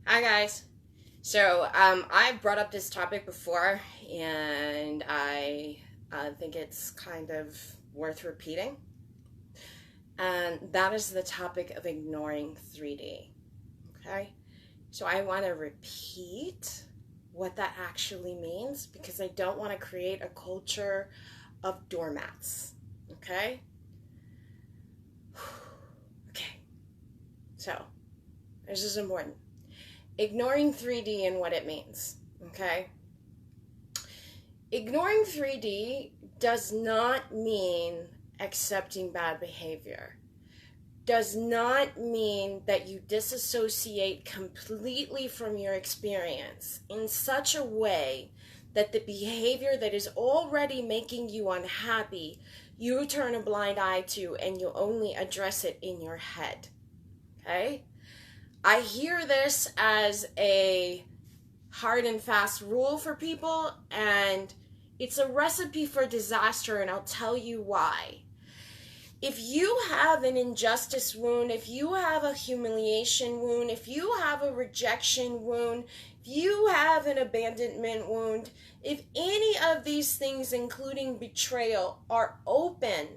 Hi guys. I've brought up this topic before, and I think it's kind of worth repeating. And that is the topic of ignoring 3D. Okay? So I want to repeat what that actually means because I don't want to create a culture of doormats. Okay? Okay. So, this is important. Ignoring 3D and what it means. Okay? Ignoring 3D does not mean accepting bad behavior. Does not mean that you disassociate completely from your experience in such a way that the behavior that is already making you unhappy, you turn a blind eye to and you only address it in your head. Okay? I hear this as a hard and fast rule for people, and it's a recipe for disaster, and I'll tell you why. If you have an injustice wound, if you have a humiliation wound, if you have a rejection wound, if you have an abandonment wound, if any of these things, including betrayal, are open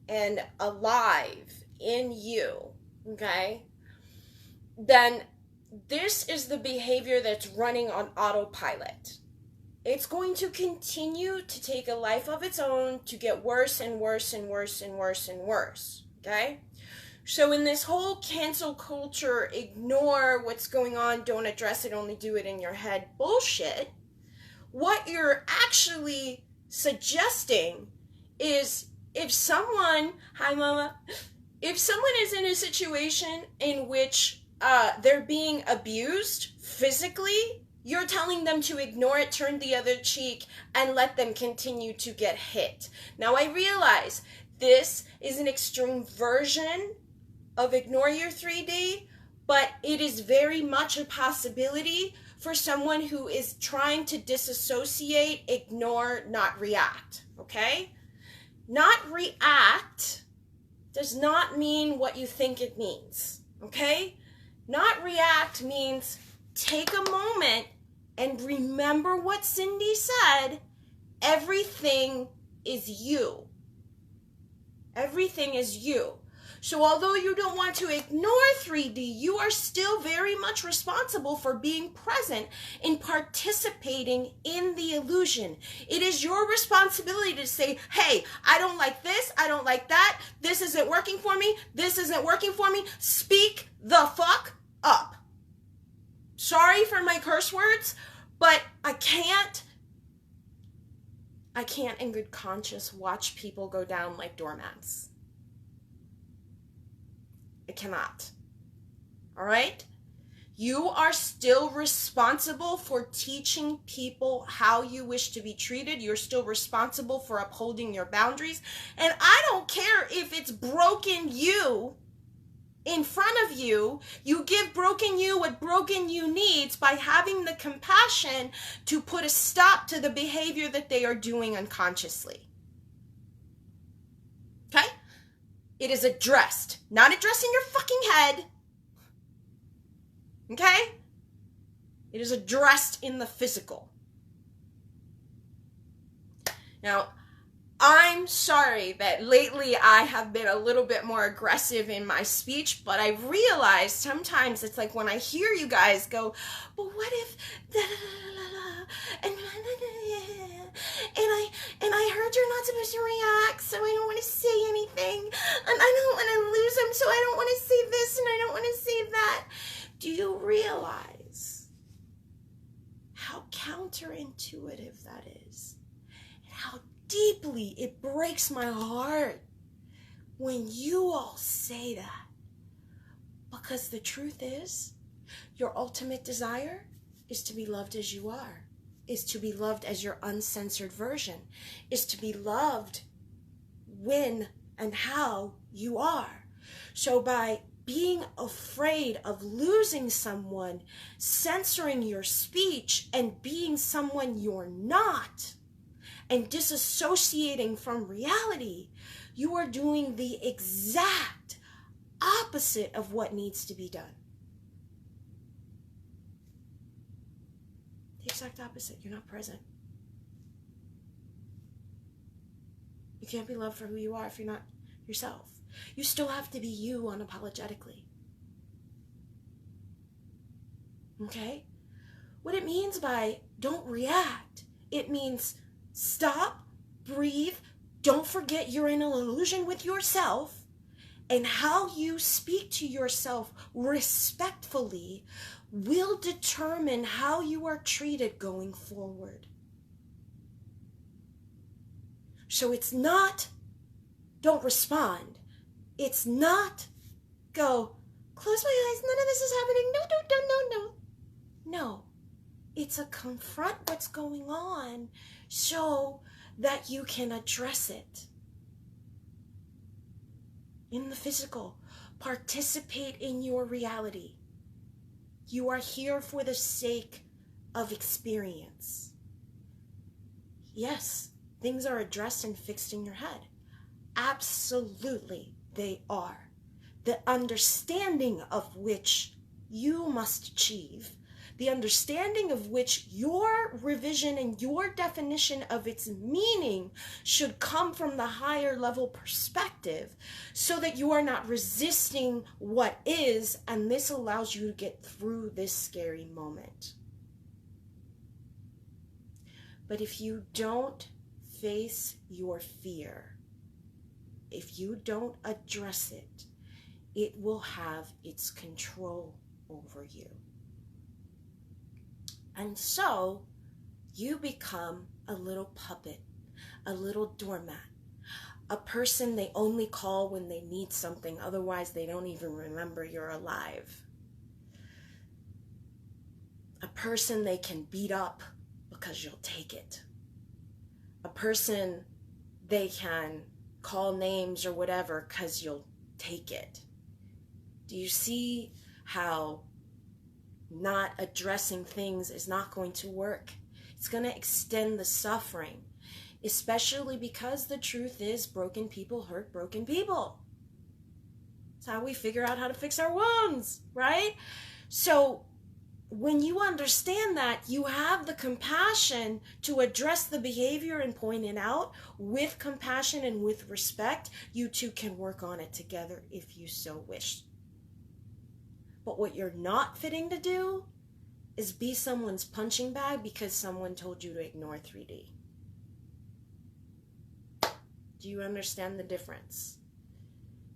and alive in you, okay, then this is the behavior that's running on autopilot. It's going to continue to take a life of its own to get worse and worse and worse and worse and worse. Okay? So, in this whole cancel culture, ignore what's going on, don't address it, only do it in your head bullshit, what you're actually suggesting is if someone, hi mama, if someone is in a situation in which they're being abused physically, you're telling them to ignore it, turn the other cheek, and let them continue to get hit. Now, I realize this is an extreme version of ignore your 3D, but it is very much a possibility for someone who is trying to disassociate, ignore, not react. Okay? Not react does not mean what you think it means. Okay? Not react means take a moment and remember what Cindy said. Everything is you. Everything is you. So although you don't want to ignore 3D, you are still very much responsible for being present and participating in the illusion. It is your responsibility to say, hey, I don't like this, I don't like that, this isn't working for me, this isn't working for me. Speak the fuck up. Sorry for my curse words, but I can't in good conscience watch people go down like doormats. I cannot. All right? You are still responsible for teaching people how you wish to be treated. You're still responsible for upholding your boundaries. And I don't care if it's broken you in front of you. You give broken you what broken you needs by having the compassion to put a stop to the behavior that they are doing unconsciously. Okay? It is addressed, not addressing your fucking head. Okay? It is addressed in the physical. Now, I'm sorry that lately I have been a little bit more aggressive in my speech, but I realized sometimes it's like when I hear you guys go, but what if da da da da da, and I heard you're not supposed to react, so I don't want to say anything, and I don't want to lose them, so I don't want to say this and I don't want to say that. Do you realize how counterintuitive that is? And how deeply it breaks my heart when you all say that. Because the truth is, your ultimate desire is to be loved as you are, is to be loved as your uncensored version, is to be loved when and how you are. So by being afraid of losing someone, censoring your speech, and being someone you're not, and disassociating from reality, you are doing the exact opposite of what needs to be done. exact opposite. You're not present. You can't be loved for who you are if you're not yourself. You still have to be you unapologetically. Okay? What it means by don't react, it means stop, breathe, don't forget you're in an illusion with yourself, and how you speak to yourself respectfully will determine how you are treated going forward. So it's not, don't respond. It's not, go, close my eyes, none of this is happening. No. No. It's a confront what's going on so that you can address it. In the physical, participate in your reality. You are here for the sake of experience. Yes, things are addressed and fixed in your head. Absolutely, they are. The understanding of which you must achieve, the understanding of which your revision and your definition of its meaning should come from the higher level perspective so that you are not resisting what is, and this allows you to get through this scary moment. But if you don't face your fear, if you don't address it, it will have its control over you. And so you become a little puppet, a little doormat, a person they only call when they need something, otherwise they don't even remember you're alive. A person they can beat up because you'll take it. A person they can call names or whatever because you'll take it. Do you see how not addressing things is not going to work? It's going to extend the suffering, especially because the truth is broken people hurt broken people. It's how we figure out how to fix our wounds, right? So when you understand that, you have the compassion to address the behavior and point it out with compassion and with respect. You two can work on it together if you so wish. But what you're not fitting to do is be someone's punching bag because someone told you to ignore 3D. Do you understand the difference?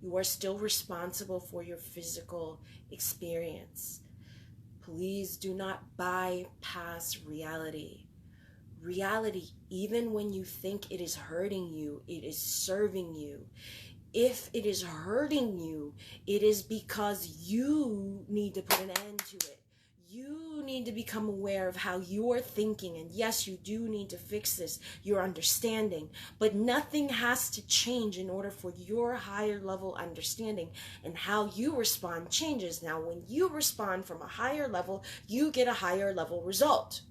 You are still responsible for your physical experience. Please do not bypass reality. Reality, even when you think it is hurting you, it is serving you. If it is hurting you, it is because you need to put an end to it. You need to become aware of how you're thinking. And yes, you do need to fix this, your understanding. But nothing has to change in order for your higher level understanding. And how you respond changes. Now, when you respond from a higher level, you get a higher level result.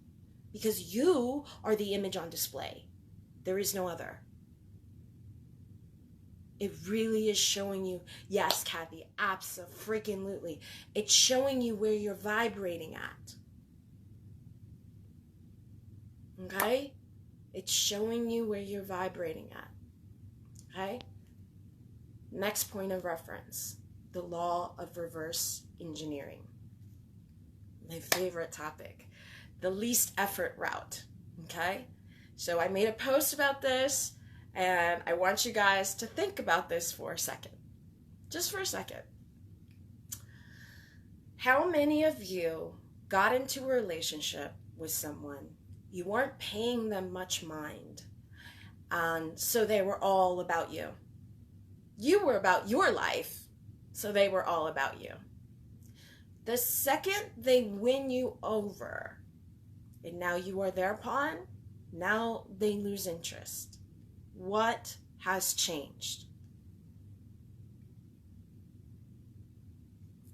Because you are the image on display. There is no other. It really is showing you, yes, Kathy, abso-freaking-lutely. It's showing you where you're vibrating at. Okay? It's showing you where you're vibrating at. Okay? Next point of reference, the law of reverse engineering. My favorite topic. The least effort route. Okay? So I made a post about this. And I want you guys to think about this for a second. Just for a second. How many of you got into a relationship with someone, you weren't paying them much mind, and so they were all about you? You were about your life, so they were all about you. The second they win you over, and now you are their pawn, now they lose interest. What has changed?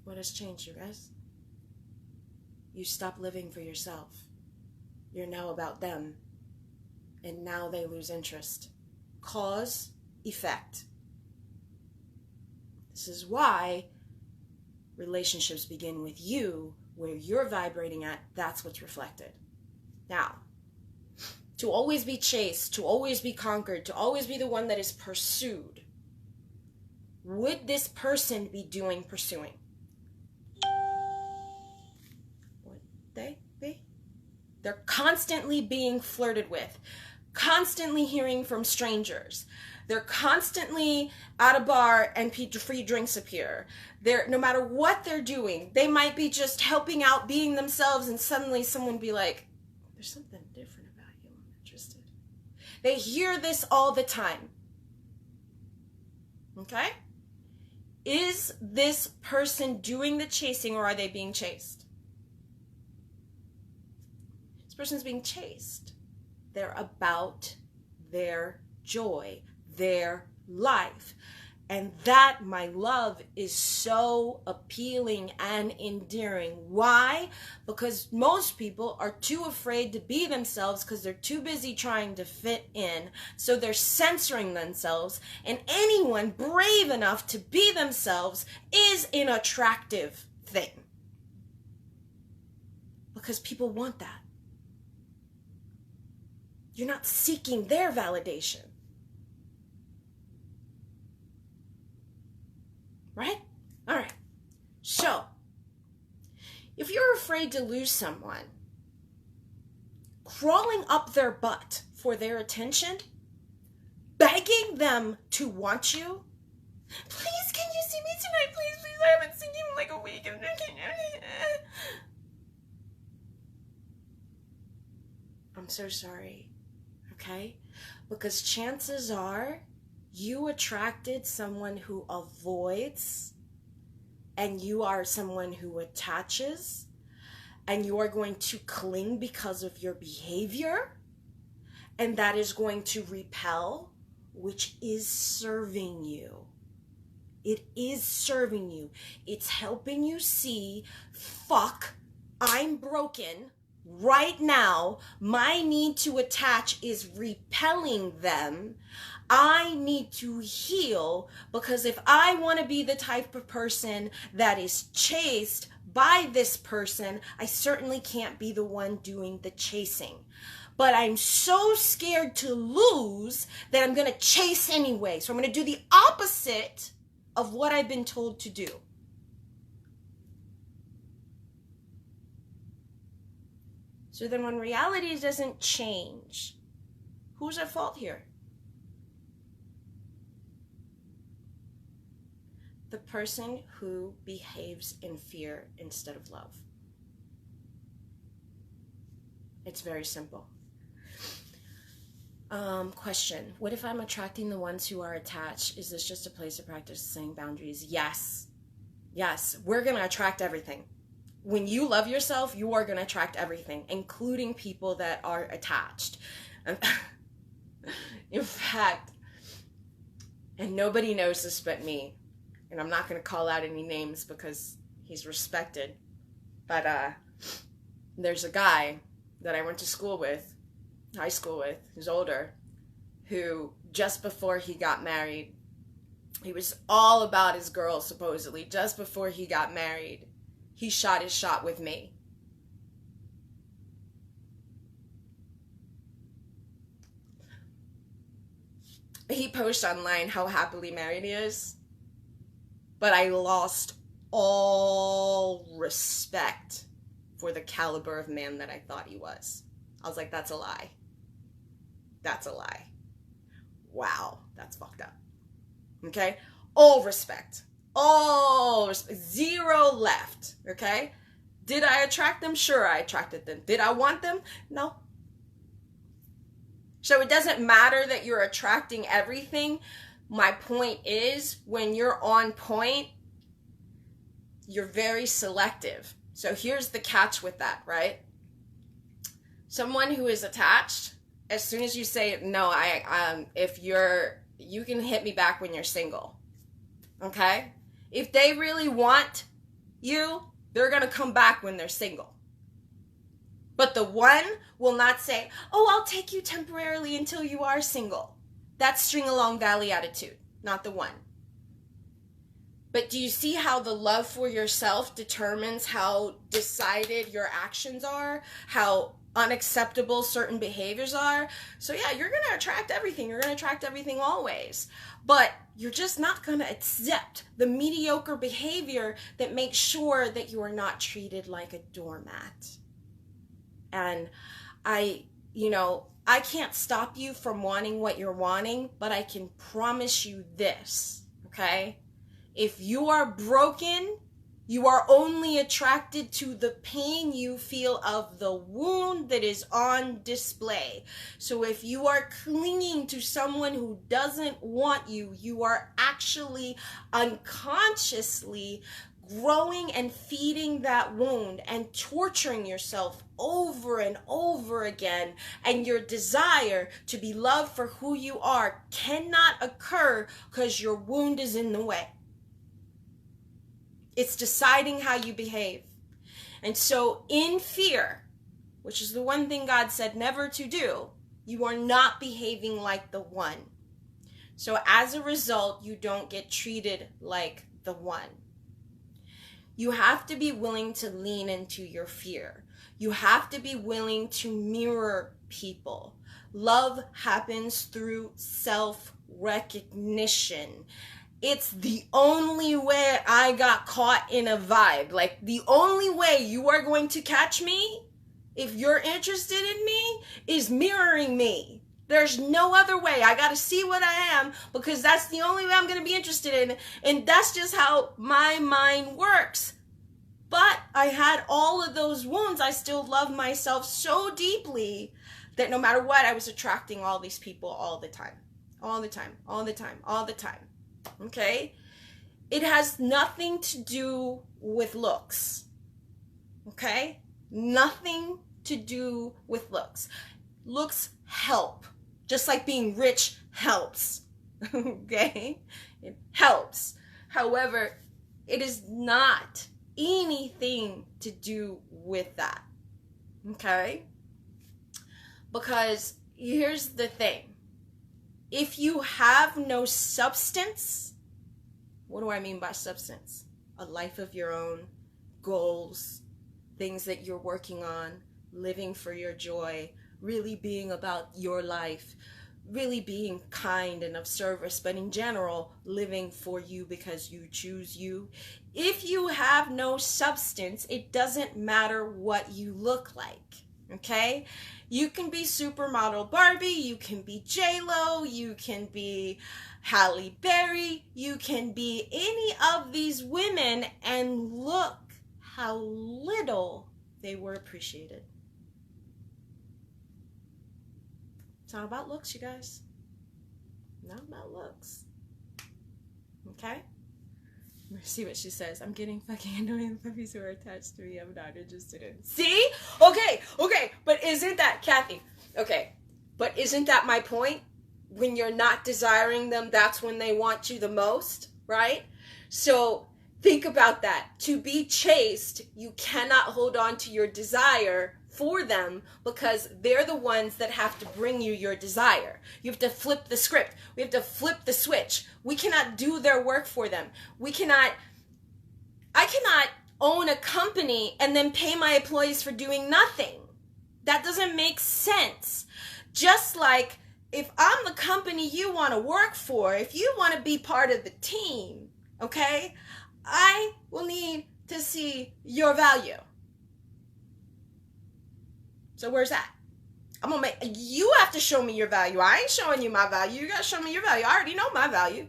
What has changed, you guys? You stop living for yourself. You're now about them. And now they lose interest. Cause, effect. This is why relationships begin with you, where you're vibrating at, that's what's reflected. Now, to always be chased, to always be conquered, to always be the one that is pursued, would this person be doing pursuing? Would they be? They're constantly being flirted with, constantly hearing from strangers. They're constantly at a bar and free drinks appear. No matter what they're doing, they might be just helping out, being themselves, and suddenly someone be like, there's something different about you, I'm interested. They hear this all the time. Okay? Is this person doing the chasing, or are they being chased? This person's being chased. They're about their joy, their life. And that, my love, is so appealing and endearing. Why? Because most people are too afraid to be themselves because they're too busy trying to fit in. So they're censoring themselves. And anyone brave enough to be themselves is an attractive thing. Because people want that. You're not seeking their validation. Right? All right. So, if you're afraid to lose someone, crawling up their butt for their attention, begging them to want you, please, can you see me tonight? Please, please, I haven't seen you in like a week. I'm so sorry, okay? Because chances are, you attracted someone who avoids, and you are someone who attaches, and you are going to cling because of your behavior, and that is going to repel, which is serving you. It is serving you. It's helping you see, fuck, I'm broken right now. My need to attach is repelling them. I need to heal, because if I want to be the type of person that is chased by this person, I certainly can't be the one doing the chasing. But I'm so scared to lose that I'm going to chase anyway. So I'm going to do the opposite of what I've been told to do. So then when reality doesn't change, who's at fault here? The person who behaves in fear instead of love. It's very simple. Question. What if I'm attracting the ones who are attached? Is this just a place to practice saying boundaries? Yes. Yes. We're going to attract everything. When you love yourself, you are going to attract everything, including people that are attached. In fact, and nobody knows this but me, and I'm not going to call out any names because he's respected, but there's a guy that I went to school with, high school with, who's older, who just before he got married, he was all about his girl, supposedly. Just before he got married, he shot his shot with me. He posts online how happily married he is, but I lost all respect for the caliber of man that I thought he was. I was like, that's a lie. That's a lie. Wow, that's fucked up. Okay? All respect. All respect. Zero left. Okay? Did I attract them? Sure, I attracted them. Did I want them? No. So it doesn't matter that you're attracting everything. My point is, when you're on point, you're very selective. So here's the catch with that, right? Someone who is attached, as soon as you say, no, you can hit me back when you're single. Okay? If they really want you, they're going to come back when they're single. But the one will not say, oh, I'll take you temporarily until you are single. That's string along valley attitude, not the one. But do you see how the love for yourself determines how decided your actions are? How unacceptable certain behaviors are. So yeah, you're going to attract everything. You're going to attract everything always. But you're just not going to accept the mediocre behavior that makes sure that you are not treated like a doormat. And I can't stop you from wanting what you're wanting, but I can promise you this, okay? If you are broken, you are only attracted to the pain you feel of the wound that is on display. So if you are clinging to someone who doesn't want you, you are actually unconsciously growing and feeding that wound and torturing yourself over and over again. And your desire to be loved for who you are cannot occur because your wound is in the way. It's deciding how you behave. And so in fear, which is the one thing God said never to do, you are not behaving like the one. So as a result, you don't get treated like the one. You have to be willing to lean into your fear. You have to be willing to mirror people. Love happens through self-recognition. It's the only way I got caught in a vibe. Like, the only way you are going to catch me, if you're interested in me, is mirroring me. There's no other way. I got to see what I am, because that's the only way I'm going to be interested in. And that's just how my mind works. But I had all of those wounds. I still love myself so deeply that no matter what, I was attracting all these people all the time. All the time. All the time. All the time. Okay? It has nothing to do with looks. Okay? Nothing to do with looks. Looks help. Just like being rich helps. Okay? It helps. However, it is not anything to do with that. Okay? Because here's the thing. If you have no substance, what do I mean by substance? A life of your own, goals, things that you're working on, living for your joy, really being about your life, really being kind and of service, but in general, living for you because you choose you. If you have no substance, it doesn't matter what you look like, okay? You can be supermodel Barbie, you can be J-Lo, you can be Halle Berry, you can be any of these women, and look how little they were appreciated. It's not about looks, you guys. Not about looks. Okay? Let's see what she says. I'm getting fucking annoying puppies who are attached to me. I'm not interested in. See? Okay. But isn't that, Kathy? Okay. But isn't that my point? When you're not desiring them, that's when they want you the most, right? So think about that. To be chaste, you cannot hold on to your desire for them, because they're the ones that have to bring you your desire. You have to flip the script. We have to flip the switch. We cannot do their work for them. I cannot own a company and then pay my employees for doing nothing. That doesn't make sense. Just like if I'm the company you want to work for, if you want to be part of the team, okay, I will need to see your value. So where's that? You have to show me your value. I ain't showing you my value. You got to show me your value. I already know my value.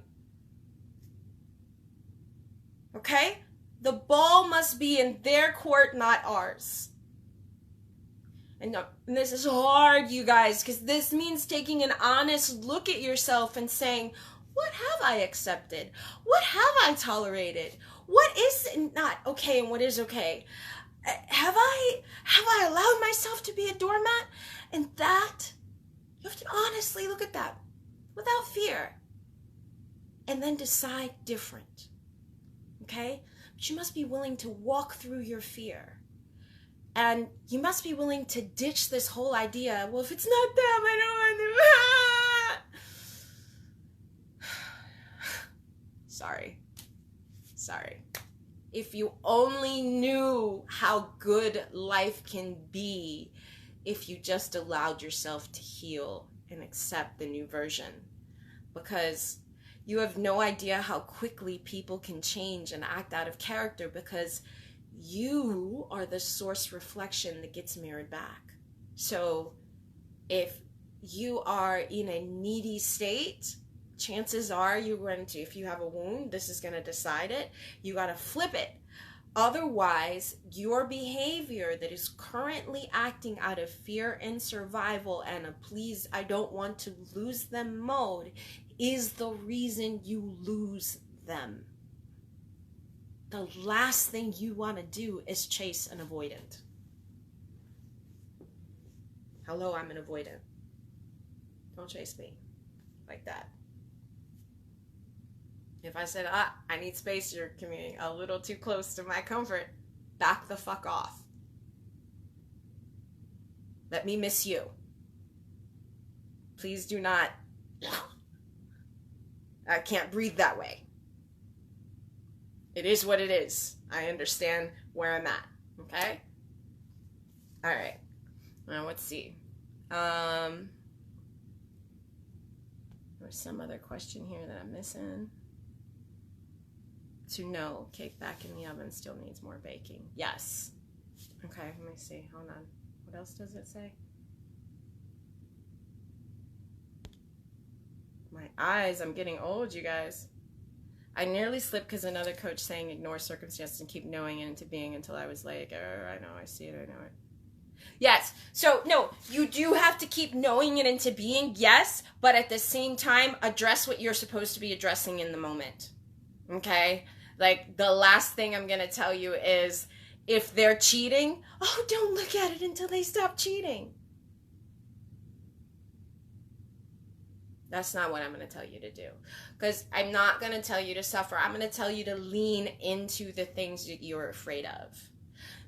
Okay? The ball must be in their court, not ours. And this is hard, you guys, because this means taking an honest look at yourself and saying, what have I accepted? What have I tolerated? What is not okay and what is okay? Have I allowed myself to be a doormat? And that, you have to honestly look at that without fear. And then decide different. Okay? But you must be willing to walk through your fear. And you must be willing to ditch this whole idea, well, if it's not them, I don't want to. Sorry. If you only knew how good life can be if you just allowed yourself to heal and accept the new version. Because you have no idea how quickly people can change and act out of character, because you are the source reflection that gets mirrored back. So if you are in a needy state, chances are you're going to, if you have a wound, this is going to decide it. You got to flip it. Otherwise, your behavior that is currently acting out of fear and survival and a please, I don't want to lose them mode is the reason you lose them. The last thing you want to do is chase an avoidant. Hello, I'm an avoidant. Don't chase me like that. If I said, I need space, you're coming a little too close to my comfort, back the fuck off. Let me miss you. Please do not. I can't breathe that way. It is what it is. I understand where I'm at. Okay? All right. Now let's see. There's some other question here that I'm missing. To know, cake back in the oven still needs more baking. Yes. Okay, let me see. Hold on. What else does it say? My eyes, I'm getting old, you guys. I nearly slipped because another coach saying ignore circumstances and keep knowing it into being until I was like, I know, I see it, I know it. Yes. So, no, you do have to keep knowing it into being, yes, but at the same time, address what you're supposed to be addressing in the moment. Okay? Like, the last thing I'm going to tell you is, if they're cheating, don't look at it until they stop cheating. That's not what I'm going to tell you to do. Because I'm not going to tell you to suffer. I'm going to tell you to lean into the things that you're afraid of.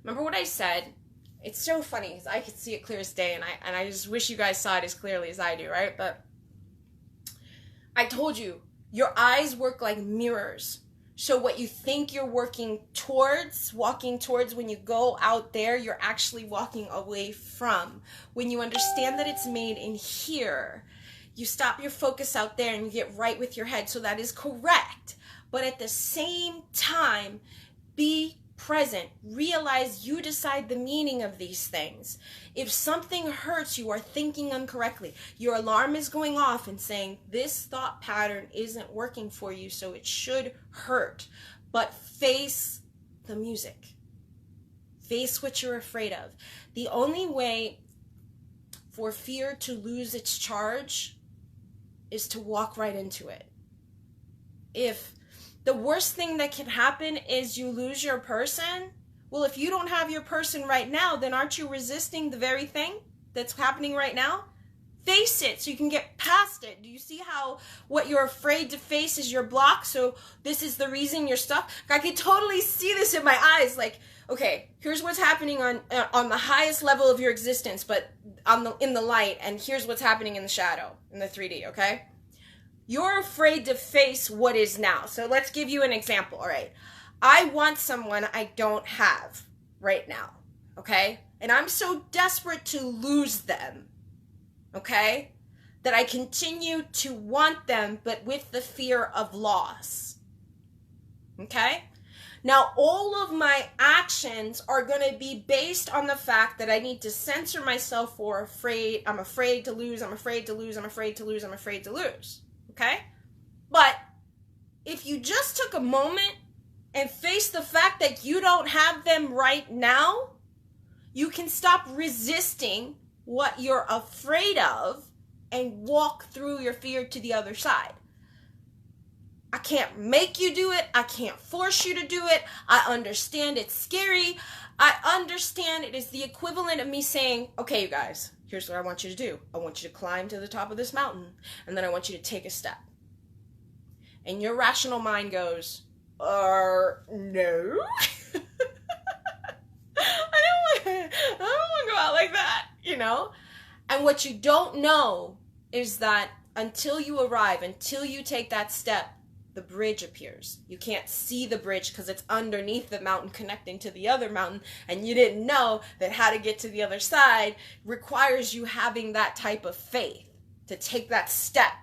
Remember what I said? It's so funny because I could see it clear as day, and I just wish you guys saw it as clearly as I do, right? But I told you, your eyes work like mirrors. So what you think you're walking towards when you go out there, you're actually walking away from. When you understand that it's made in here, you stop your focus out there and you get right with your head. So that is correct. But at the same time, be present. Realize you decide the meaning of these things. If something hurts, you are thinking incorrectly. Your alarm is going off and saying, this thought pattern isn't working for you, so it should hurt. But face the music. Face what you're afraid of. The only way for fear to lose its charge is to walk right into it. If the worst thing that can happen is you lose your person, well, if you don't have your person right now, then aren't you resisting the very thing that's happening right now? Face it so you can get past it. Do you see how what you're afraid to face is your block? So this is the reason you're stuck. I can totally see this in my eyes. Like, okay, here's what's happening on the highest level of your existence, but in the light, and here's what's happening in the shadow, in the 3D, okay? You're afraid to face what is now. So let's give you an example, all right? I want someone I don't have right now, okay? And I'm so desperate to lose them, okay? That I continue to want them, but with the fear of loss, okay? Now, all of my actions are going to be based on the fact that I need to censor myself for afraid. I'm afraid to lose, I'm afraid to lose, I'm afraid to lose, I'm afraid to lose. Okay? But if you just took a moment and faced the fact that you don't have them right now, you can stop resisting what you're afraid of and walk through your fear to the other side. I can't make you do it. I can't force you to do it. I understand it's scary. I understand it is the equivalent of me saying, okay, you guys, here's what I want you to do. I want you to climb to the top of this mountain, and then I want you to take a step. And your rational mind goes, no. I don't want to go out like that, you know? And what you don't know is that until you arrive, until you take that step, the bridge appears. You can't see the bridge because it's underneath the mountain connecting to the other mountain, and you didn't know that how to get to the other side requires you having that type of faith to take that step.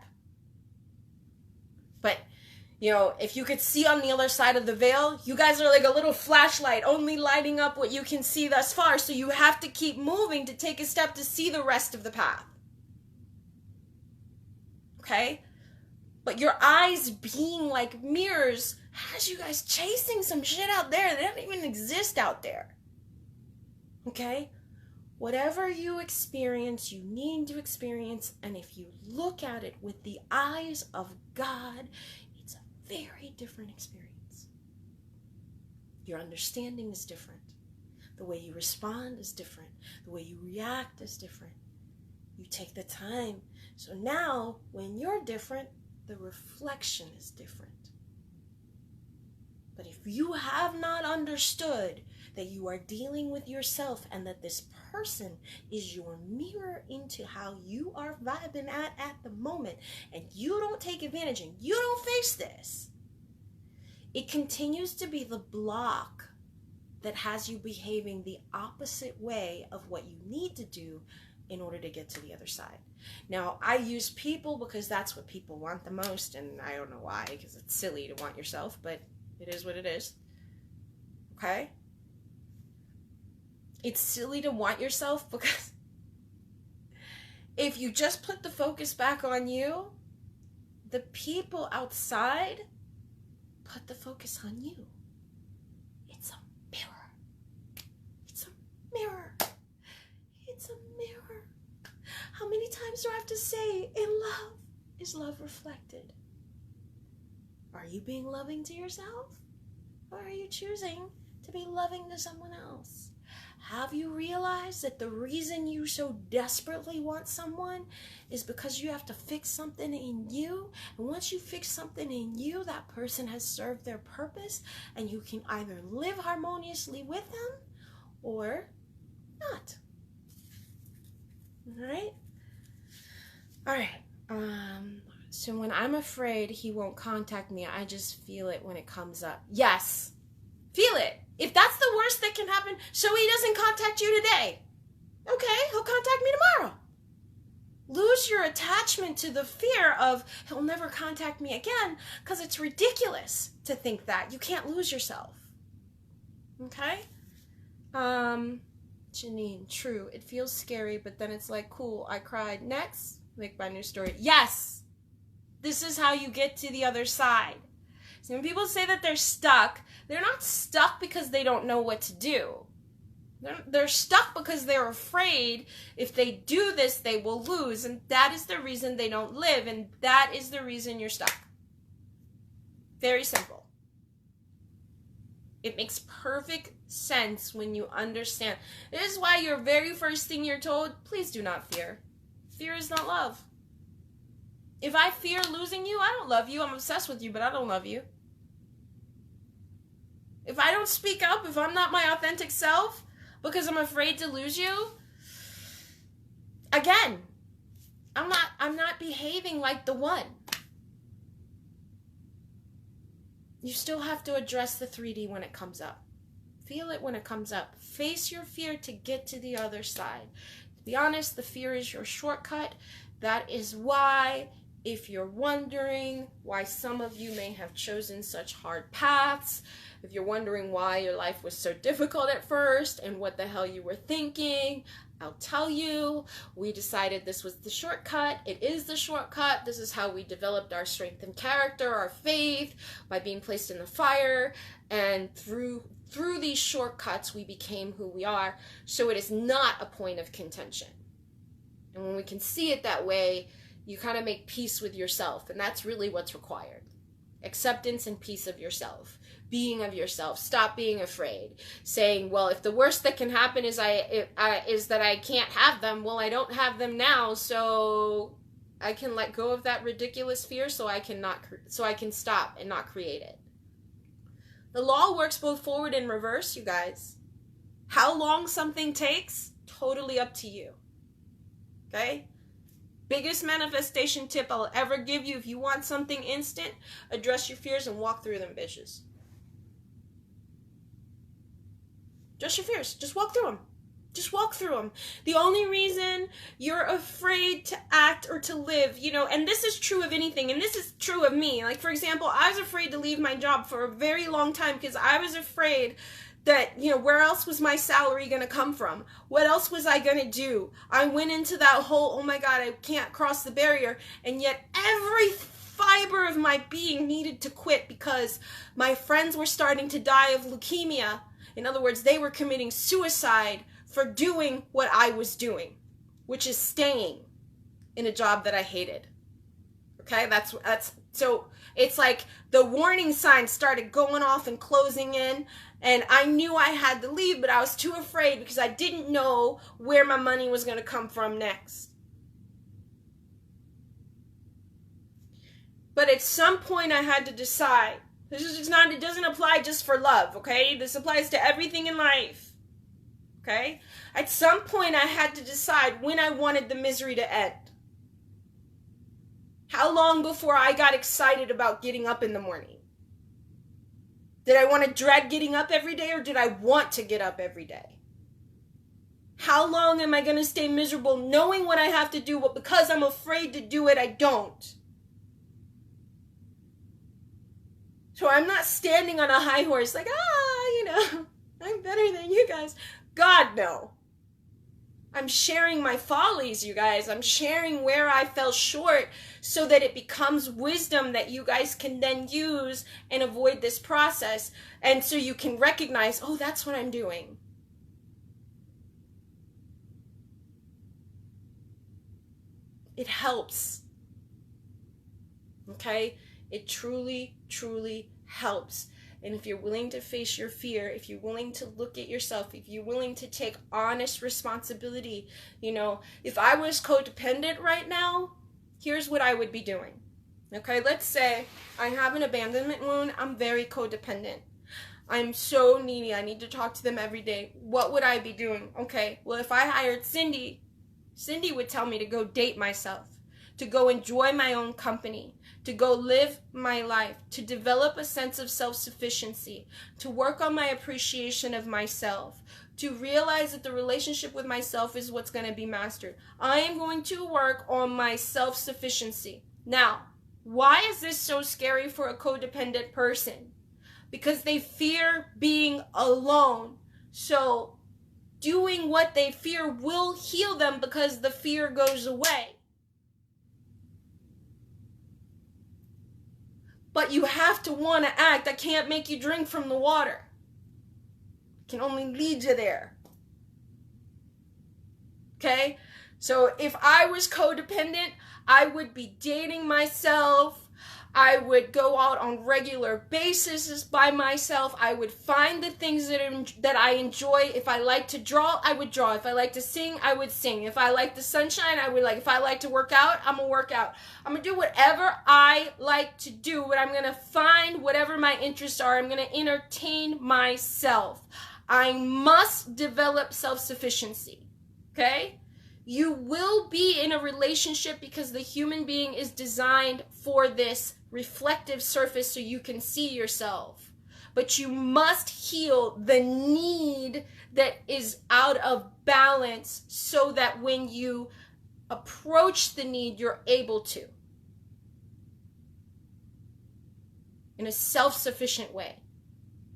But, you know, if you could see on the other side of the veil, you guys are like a little flashlight, only lighting up what you can see thus far, so you have to keep moving to take a step to see the rest of the path. Okay? But your eyes being like mirrors has you guys chasing some shit out there that doesn't even exist out there. Okay? Whatever you experience, you need to experience, and if you look at it with the eyes of God, it's a very different experience. Your understanding is different. The way you respond is different. The way you react is different. You take the time. So now, when you're different, the reflection is different. But if you have not understood that you are dealing with yourself and that this person is your mirror into how you are vibing at the moment, and you don't take advantage and you don't face this, it continues to be the block that has you behaving the opposite way of what you need to do in order to get to the other side. Now, I use people because that's what people want the most, and I don't know why, because it's silly to want yourself, but it is what it is. Okay? It's silly to want yourself because if you just put the focus back on you, the people outside put the focus on you. It's a mirror. It's a mirror. It's a mirror. How many times do I have to say, in love is love reflected? Are you being loving to yourself? Or are you choosing to be loving to someone else? Have you realized that the reason you so desperately want someone is because you have to fix something in you? And once you fix something in you, that person has served their purpose, and you can either live harmoniously with them or not. All right? All right. So when I'm afraid he won't contact me, I just feel it when it comes up. Yes. Feel it. If that's the worst that can happen, so he doesn't contact you today. Okay, he'll contact me tomorrow. Lose your attachment to the fear of he'll never contact me again, because it's ridiculous to think that. You can't lose yourself. Okay? Janine, true. It feels scary, but then it's like, cool, I cried. Next, make my new story. Yes! This is how you get to the other side. So when people say that they're not stuck because they don't know what to do. They're stuck because they're afraid if they do this, they will lose. And that is the reason they don't live. And that is the reason you're stuck. Very simple. It makes perfect sense when you understand. This is why your very first thing you're told, please do not fear. Fear is not love. If I fear losing you, I don't love you. I'm obsessed with you, but I don't love you. If I don't speak up, if I'm not my authentic self, because I'm afraid to lose you, again, I'm not behaving like the one. You still have to address the 3D when it comes up. Feel it when it comes up. Face your fear to get to the other side. To be honest, the fear is your shortcut. That is why, if you're wondering why some of you may have chosen such hard paths, if you're wondering why your life was so difficult at first and what the hell you were thinking, I'll tell you, we decided this was the shortcut. It is the shortcut. This is how we developed our strength and character, our faith, by being placed in the fire. And through these shortcuts, we became who we are. So it is not a point of contention. And when we can see it that way, you kind of make peace with yourself. And that's really what's required. Acceptance and peace of yourself. Being of yourself. Stop being afraid. Saying, well, if the worst that can happen is that I can't have them, well, I don't have them now, so I can let go of that ridiculous fear so I can stop and not create it. The law works both forward and reverse, you guys. How long something takes, totally up to you. Okay? biggest manifestation tip I'll ever give you. If you want something instant, address your fears and walk through them, bitches. Address your fears. Just walk through them. Just walk through them. The only reason you're afraid to act or to live, you know, and this is true of anything, and this is true of me. Like, for example, I was afraid to leave my job for a very long time because I was afraid that, you know, where else was my salary going to come from? What else was I going to do? I went into that whole, oh my God, I can't cross the barrier. And yet every fiber of my being needed to quit because my friends were starting to die of leukemia. In other words, they were committing suicide for doing what I was doing, which is staying in a job that I hated. Okay, that's so it's like the warning signs started going off and closing in, and I knew I had to leave, but I was too afraid because I didn't know where my money was going to come from next. But at some point I had to decide. This is just not, it doesn't apply just for love, okay? This applies to everything in life. Okay? At some point I had to decide when I wanted the misery to end. How long before I got excited about getting up in the morning? Did I want to dread getting up every day, or did I want to get up every day? How long am I going to stay miserable knowing what I have to do, but because I'm afraid to do it, I don't? So I'm not standing on a high horse like, you know, I'm better than you guys. God, no. I'm sharing my follies, you guys. I'm sharing where I fell short so that it becomes wisdom that you guys can then use and avoid this process. And so you can recognize, oh, that's what I'm doing. It helps. Okay? It truly, truly helps. And if you're willing to face your fear, if you're willing to look at yourself, if you're willing to take honest responsibility, you know, if I was codependent right now, here's what I would be doing. Okay, let's say I have an abandonment wound. I'm very codependent. I'm so needy. I need to talk to them every day. What would I be doing? Okay, well, if I hired Cindy, Cindy would tell me to go date myself, to go enjoy my own company, to go live my life, to develop a sense of self-sufficiency, to work on my appreciation of myself, to realize that the relationship with myself is what's going to be mastered. I am going to work on my self-sufficiency. Now, why is this so scary for a codependent person? Because they fear being alone. So doing what they fear will heal them because the fear goes away. But you have to want to act. I can't make you drink from the water. I can only lead you there. Okay? So if I was codependent, I would be dating myself. I would go out on regular basis by myself. I would find the things that I enjoy. If I like to draw, I would draw. If I like to sing, I would sing. If I like the sunshine, I would like. If I like to work out, I'm going to work out. I'm going to do whatever I like to do, but I'm going to find whatever my interests are. I'm going to entertain myself. I must develop self-sufficiency. Okay? You will be in a relationship because the human being is designed for this reflective surface so you can see yourself. But you must heal the need that is out of balance so that when you approach the need, you're able to. In a self-sufficient way.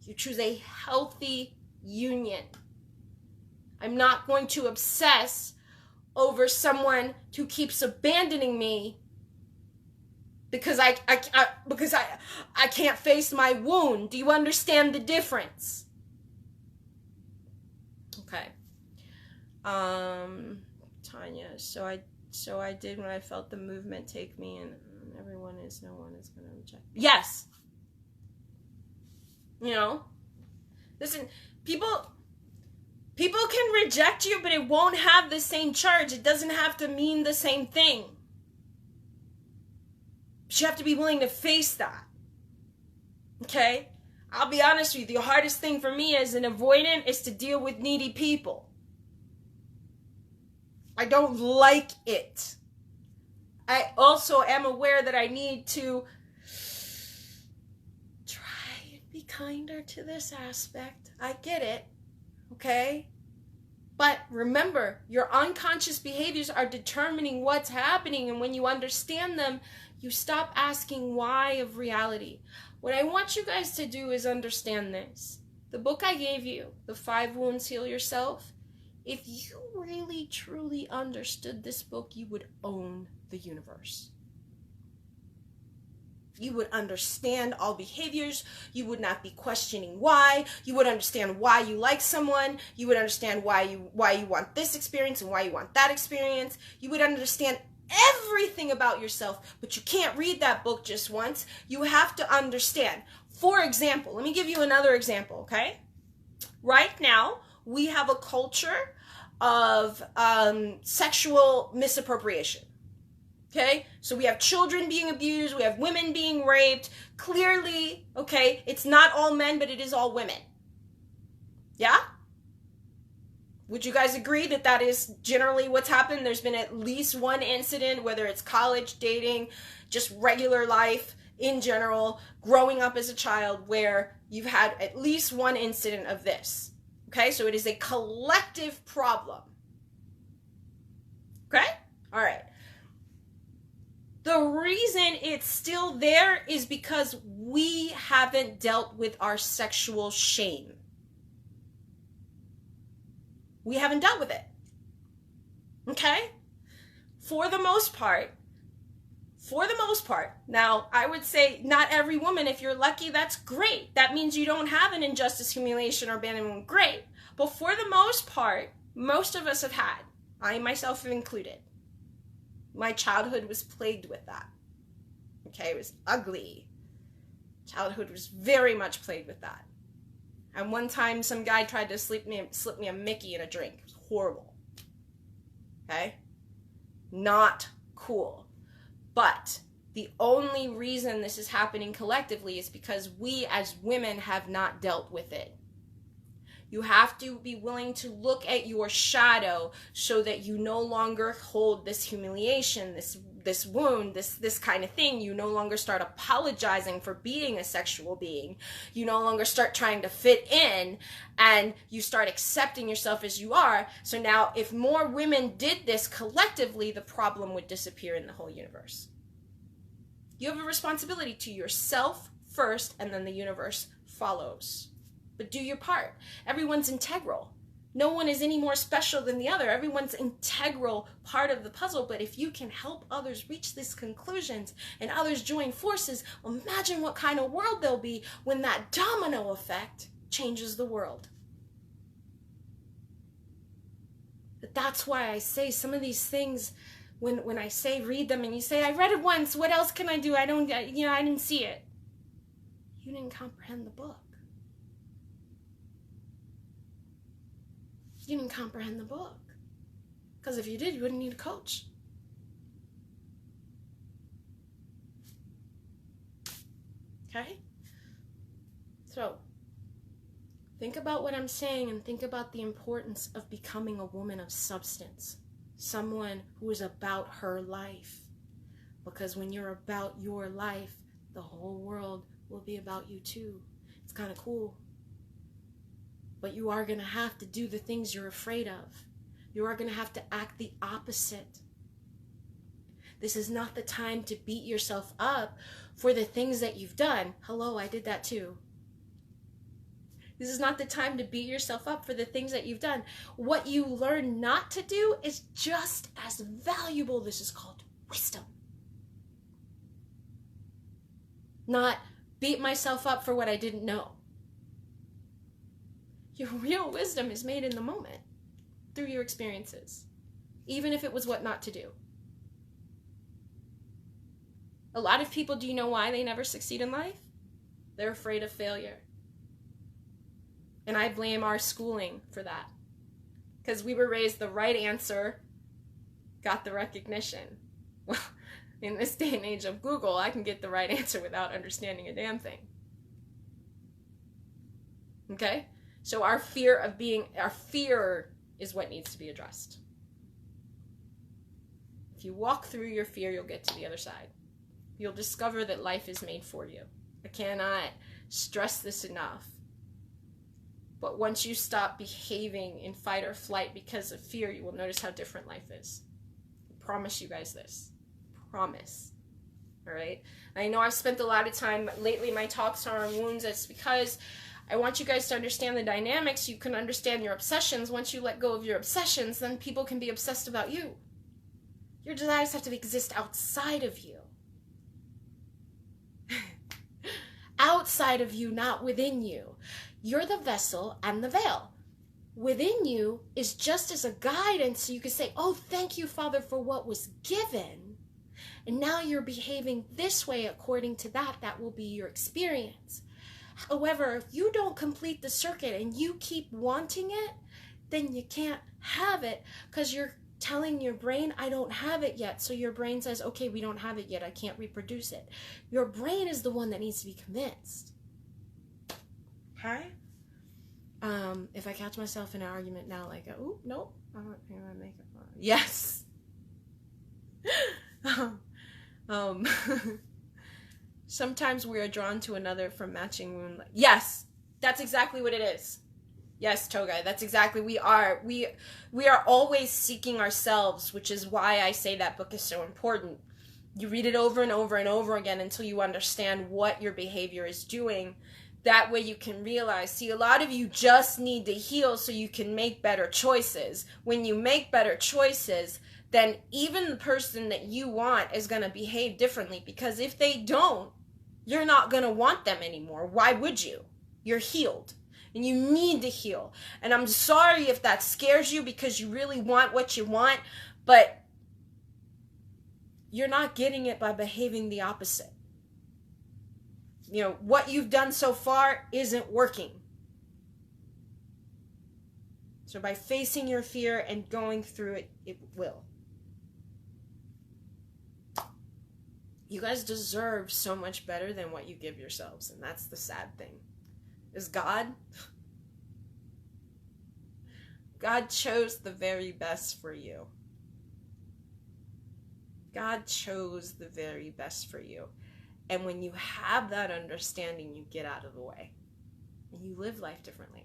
You choose a healthy union. I'm not going to obsess over someone who keeps abandoning me because I can't face my wound. Do you understand the difference? Okay. Tanya, so I did when I felt the movement take me, and no one is going to reject me. Yes. You know, listen, people can reject you, but it won't have the same charge. It doesn't have to mean the same thing. But you have to be willing to face that. Okay? I'll be honest with you. The hardest thing for me as an avoidant is to deal with needy people. I don't like it. I also am aware that I need to try and be kinder to this aspect. I get it, okay? But remember, your unconscious behaviors are determining what's happening, and when you understand them, you stop asking why of reality. What I want you guys to do is understand this. The book I gave you, The 5 Wounds Heal Yourself, if you really truly understood this book, you would own the universe. You would understand all behaviors. You would not be questioning why. You would understand why you like someone. You would understand why you want this experience and why you want that experience. You would understand everything about yourself, but you can't read that book just once. You have to understand. For example, let me give you another example, okay? Right now, we have a culture of sexual misappropriation. Okay, so we have children being abused, we have women being raped. Clearly, okay, it's not all men, but it is all women. Yeah? Would you guys agree that that is generally what's happened? There's been at least one incident, whether it's college, dating, just regular life in general, growing up as a child, where you've had at least one incident of this. Okay, so it is a collective problem. Okay? All right. The reason it's still there is because we haven't dealt with our sexual shame. We haven't dealt with it. Okay? For the most part. Now, I would say not every woman, if you're lucky, that's great. That means you don't have an injustice, humiliation, or abandonment. Great. But for the most part, most of us have had. I myself have included. My childhood was plagued with that. Okay, it was ugly. Childhood was very much plagued with that. And one time some guy tried to slip me a Mickey in a drink. It was horrible. Okay? Not cool. But the only reason this is happening collectively is because we as women have not dealt with it. You have to be willing to look at your shadow so that you no longer hold this humiliation, this wound, this kind of thing. You no longer start apologizing for being a sexual being. You no longer start trying to fit in, and you start accepting yourself as you are. So now if more women did this collectively, the problem would disappear in the whole universe. You have a responsibility to yourself first, and then the universe follows. But do your part. Everyone's integral. No one is any more special than the other. Everyone's integral part of the puzzle. But if you can help others reach these conclusions and others join forces, imagine what kind of world there'll be when that domino effect changes the world. But that's why I say some of these things, when I say read them and you say, I read it once, what else can I do? I didn't see it. You didn't comprehend the book. You didn't comprehend the book. Because if you did, you wouldn't need a coach. Okay? So, think about what I'm saying and think about the importance of becoming a woman of substance. Someone who is about her life. Because when you're about your life, the whole world will be about you too. It's kind of cool. But you are going to have to do the things you're afraid of. You are going to have to act the opposite. This is not the time to beat yourself up for the things that you've done. Hello, I did that too. This is not the time to beat yourself up for the things that you've done. What you learn not to do is just as valuable. This is called wisdom. Not beat myself up for what I didn't know. Your real wisdom is made in the moment through your experiences, even if it was what not to do. A lot of people, do you know why they never succeed in life? They're afraid of failure. And I blame our schooling for that. Because we were raised the right answer got the recognition. Well, in this day and age of Google, I can get the right answer without understanding a damn thing. Okay? So our fear is what needs to be addressed. If you walk through your fear, you'll get to the other side. You'll discover that life is made for you. I cannot stress this enough. But once you stop behaving in fight or flight because of fear, you will notice how different life is. I promise you guys this. Promise. All right? I know I've spent a lot of time lately, my talks are on wounds. It's because I want you guys to understand the dynamics. You can understand your obsessions. Once you let go of your obsessions, then people can be obsessed about you. Your desires have to exist outside of you. Outside of you, not within you. You're the vessel and the veil. Within you is just as a guidance, so you can say, oh, thank you, Father, for what was given. And now you're behaving this way according to that. That will be your experience. However, if you don't complete the circuit and you keep wanting it, then you can't have it because you're telling your brain, I don't have it yet. So your brain says, okay, we don't have it yet. I can't reproduce it. Your brain is the one that needs to be convinced. Okay? If I catch myself in an argument now, like, oh, nope, I'm not going to make it fun. Yes. Sometimes we are drawn to another from matching wound. Yes, that's exactly what it is. Yes, Togai, that's exactly we are. We are always seeking ourselves, which is why I say that book is so important. You read it over and over and over again until you understand what your behavior is doing. That way you can realize, see, a lot of you just need to heal so you can make better choices. When you make better choices, then even the person that you want is going to behave differently, because if they don't, you're not going to want them anymore. Why would you? You're healed. And you need to heal. And I'm sorry if that scares you because you really want what you want, but you're not getting it by behaving the opposite. You know, what you've done so far isn't working. So by facing your fear and going through it, it will. You guys deserve so much better than what you give yourselves, and that's the sad thing. Is God chose the very best for you. God chose the very best for you. And when you have that understanding, you get out of the way. And you live life differently.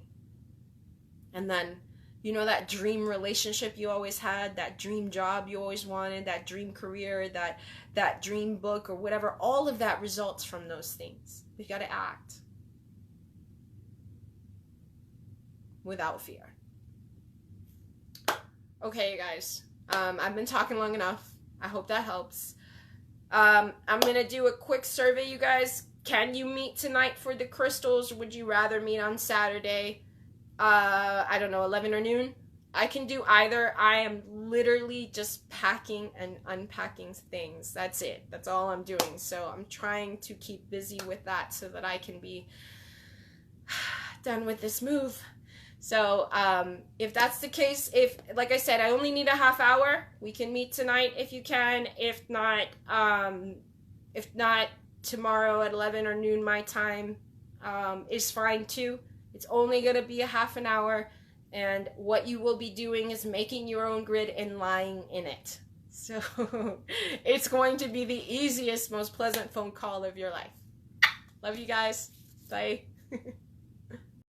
And then, you know, that dream relationship you always had, that dream job you always wanted, that dream career, that dream book or whatever, all of that results from those things. You got to act without fear. Okay, you guys. I've been talking long enough. I hope that helps. I'm going to do a quick survey, you guys. Can you meet tonight for the crystals? Would you rather meet on Saturday? I don't know, 11 or noon? I can do either. I am literally just packing and unpacking things. That's it. That's all I'm doing. So I'm trying to keep busy with that so that I can be done with this move. So if that's the case, if, like I said, I only need a half hour, we can meet tonight if you can. If not tomorrow at 11 or noon my time is fine too. It's only going to be a half an hour, and what you will be doing is making your own grid and lying in it. So it's going to be the easiest, most pleasant phone call of your life. Love you guys. Bye.